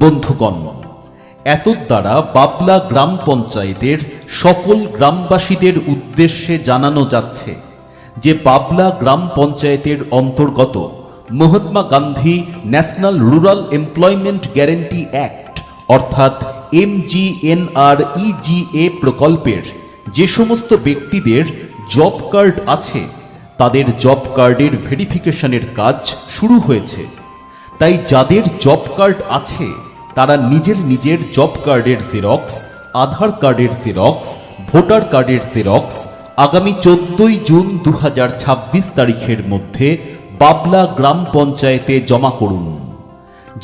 বন্ধুগণ, এতদ্বারা বাবলা গ্রাম পঞ্চায়েতের সকল গ্রামবাসীদের উদ্দেশ্যে জানানো যাচ্ছে যে বাবলা গ্রাম পঞ্চায়েতের অন্তর্গত Mahatma Gandhi national rural employment guarantee act অর্থাৎ MGNREGA প্রকল্পের যে সমস্ত ব্যক্তিদের জব কার্ড আছে তাদের জব কার্ডের ভেরিফিকেশনের কাজ শুরু হয়েছে। তাই যাদের জব কার্ড আছে তারা নিজের জব কার্ডের জেরক্স, আধার কার্ডের জেরক্স, ভোটার কার্ডের জেরক্স আগামী 14 জুন 2026 তারিখের মধ্যে বাবলা গ্রাম পঞ্চায়েতে জমা করুন।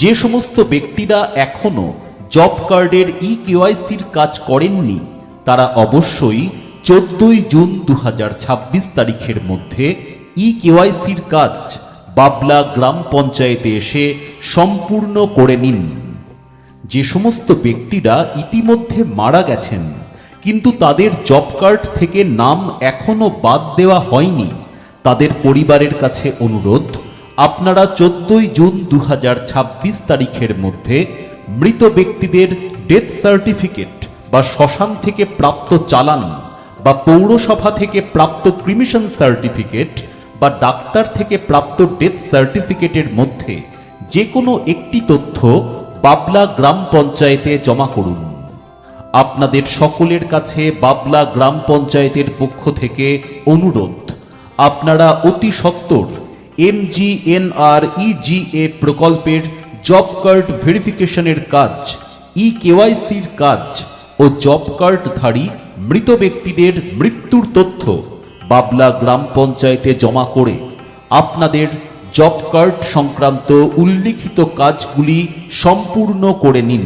যে সমস্ত ব্যক্তিরা এখনো জব কার্ডের KYCর কাজ করেননি তারা অবশ্যই 14 জুন 2026 তারিখের মধ্যে KYCর কাজ বাবলা গ্রাম পঞ্চায়েতে এসে সম্পূর্ণ করে নিন। যে সমস্ত ব্যক্তিরা ইতিমধ্যে মারা গেছেন কিন্তু তাদের জব কার্ড থেকে নাম এখনো বাদ দেওয়া হয়নি, তাদের পরিবারের কাছে অনুরোধ, আপনারা 14 জুন 2026 তারিখের মধ্যে মৃত ব্যক্তিদের ডেথ সার্টিফিকেট বা শ্মশান থেকে প্রাপ্ত চালান বা পৌরসভা থেকে প্রাপ্ত ক্রিমিশন সার্টিফিকেট বা ডাক্তার থেকে প্রাপ্ত ডেথ সার্টিফিকেটের মধ্যে যে কোনো একটি তথ্য বাবলা গ্রাম পঞ্চায়েতে জমা করুন। আপনাদের সকলের কাছে বাবলা গ্রাম পঞ্চায়েতের পক্ষ থেকে অনুরোধ, আপনারা অতি সত্বর MGNREGA প্রকল্পের জব কার্ড ভেরিফিকেশনের কাজ, KYCর কাজ ও জব কার্ডধারী মৃত ব্যক্তিদের মৃত্যুর তথ্য বাবলা গ্রাম পঞ্চায়েতে জমা করে আপনাদের জব কার্ড সংক্রান্ত উল্লিখিত কাজগুলি সম্পূর্ণ করে নিন।